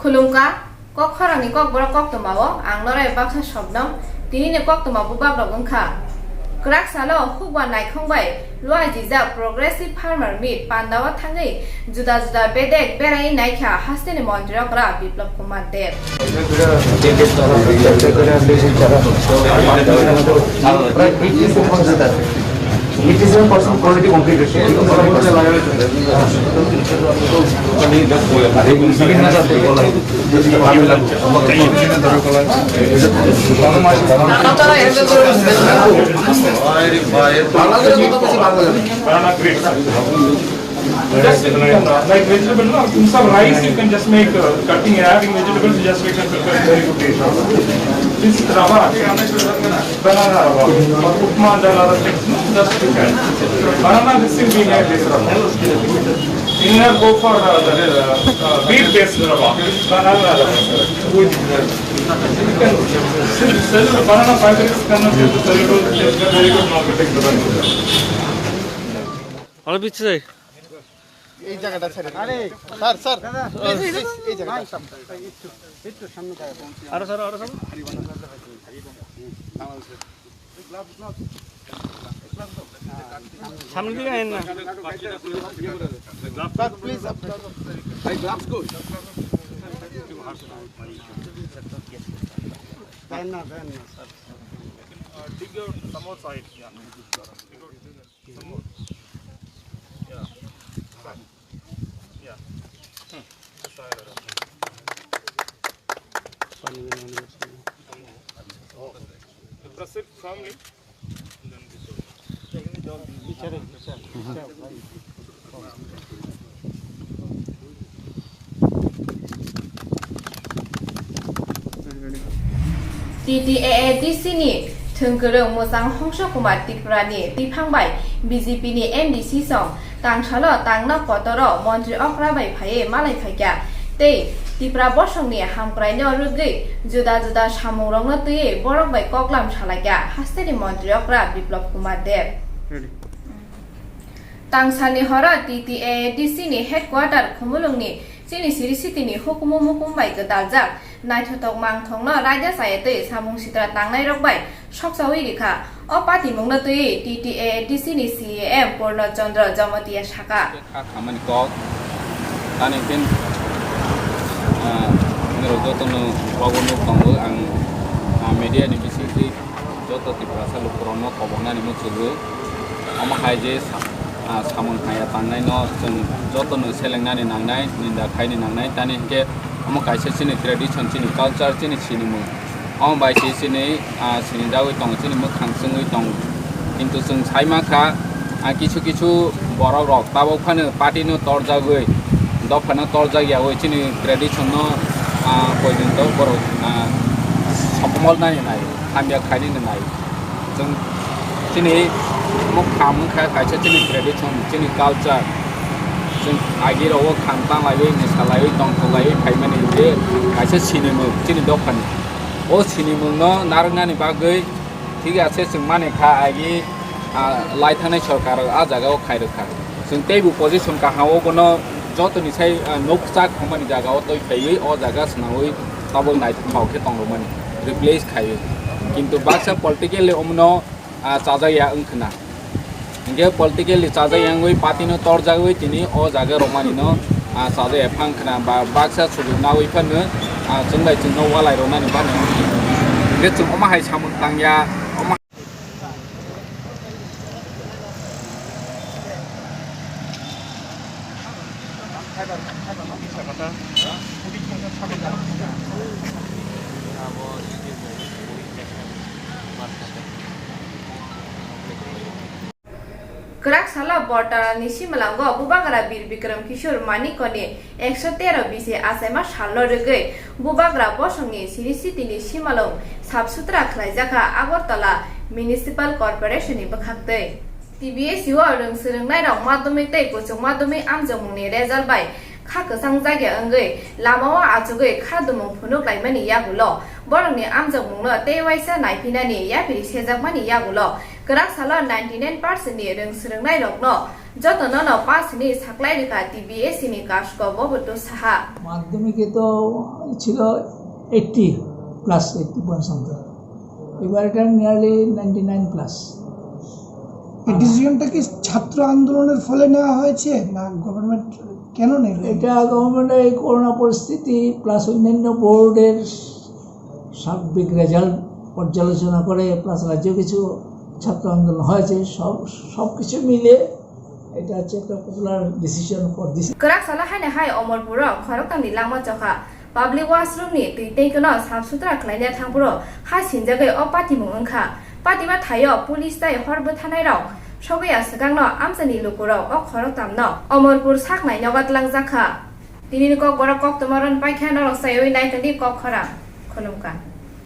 खुलुमका kok khorang ni kok borok kok tomao ang lorai baksa shobnam tini ne kok toma bubab rok ongkha krak salo hukwa nai khongbai loi jija progressive farmer meet pandawa thangai juda juda bedek berai naikha hasteni montrok ra biplop kumar dev It is a person quality completed. Just like vegetable, no, some rice you can just make cutting and adding vegetables, you just make a very good dish. This rava, banana rava, or upma and other things, no, just you can. Banana this thing we have this rava. In here go for wheat based rava, banana rava. You can sell banana fibers, can sell very good marketing. All bit say. এই জায়গাটা ছেড়ে আরে sir sir এই জায়গাটা একটু সামনে যায় আরো স্যার সামনে দিকে আইন না স্যার প্লিজ ভাই গ্লাভস কো দেন না sir Dig out some more side, yeah. Some more. Yeah. Press it firmly. Then this TTAADC ni thungkurung mosang hongsho kumar tiprani tipangbai BJP ni MDC song tangchalo tangna potoro montri okra bai phaye malai phakya tei tipra bosong ni hamkrai no rugai juda juda samungrong no tui borok bai koklam salakya hasteni montri okra biplop kumar dev tangsani hora TTAADC ni headquarter khumulung ni chini siri city ni hukumu mukum bai gedaljak naithotok mangthongno raja sayate samung sitra tangnai rok bai soksawi rikha o party mungna tui TTAADC ni CAM Purno Chandra Jamatia Shaka khamani kok tani pin ngero jotono wagono tongo ang media ni bisiti joto ti prasa lukrono kobona ni muchulu ama haije samung haya tangnai no jeng jotono selengnani nangnai ninda khaini nangnai tani ke ama kaise chini tradition chini culture chini chini mu ang bai chini chini dawi tong chini mu khangsungui tong kintu sung chaima kha কিছু কিছু বড় rock তাবো ফানে party no তরজাগৈ দফানো তরজাগিয়া ওই চিনি tradition no পর্যন্ত বড় সফল নাই নাই খামিয়া খাইনি নাই जों চিনি মুখ খাম খাই খাইছে চিনি ট্রেডিশন চিনি কালচার जों আগিরাও খামতাং লাইबै নেসালাইबै তংতলাইबै ফাইমানি बे খাইছে চিনিমু চিনি দফানি ও চিনিমু ন নারনানি বাগৈ ঠিক আছে जों মানে খা আগি लाइथानाय सरकार आ जागायाव खायरोखा जों तेबु पजिशन काहाव गनो जतनि साइ नोकसा खामानि जागायाव तय फैयै अ जागा सनावै ताबल नाइट फावखे तंगमोन रिप्लेस खायो किन्तु बाक्सा पॉलिटिकली ओमनो चाजाया अंखना इंगे पॉलिटिकली चाजायांगै पार्टीनो तर जागै तिनि अ जागा रमानिनो चाजाया फांखना बा बाक्सा सुजुनावै फनो जोंलाय जोंनो वालाय रनानि बानो बे जों अमा हाय सामन तांया Kerak salah border nisi melanggo bubagara bir Bikram Kishore Manikone 113 bisi asema shallo regai bubagara bosongni siri city ni simalong sabsutra khlaijaka Agartala Municipal Corporation ni bakhakte TBS yuwa rung sirungnai rok madhyamik tei kuchung madhyamik amjongmungni result bai kha kesang jagya angai lamao achugoi khadumung phunuk laimani yagulo borongni amjongmungno tewaisa naiphinani yapiri sejakmani yagulo Kerak salah 99% ni rung sirungnai rokno যতন ন পাসনি সাকলাই রেখা TBS নি কাজ কব বতো সাহা মাধ্যমিকে তো ছিল 80+ 80% এবার এটা নিয়ারলি 99+। এই ডিসিশনটা কি ছাত্র আন্দোলনের ফলে নেওয়া হয়েছে না গভর্নমেন্ট কেন নেই? এটা গভর্নমেন্টের এই করোনা পরিস্থিতি প্লাস অন্যান্য বোর্ডের সার্বিক রেজাল্ট পর্যালোচনা করে প্লাস রাজ্য কিছু ছাত্র আন্দোলন হয়েছে সব কিছু মিলে এটা হচ্ছে একটা পপুলার ডিসিশন ফর দিস। করাক সালা হাইনে হাই অমরপুর খরকতামনি লামা চখা public washroom ni teitekno samsutra khlaina thangpuro ha sinjagai o party mungkha party ma thayo police tai horbo thanai rok sogaya sagangno amjani lokoro o khoroktamno omorpur saknai nogat langjakha tini kokborok koktwma ron paikha norok sayoi naitani kok khorang khulumka।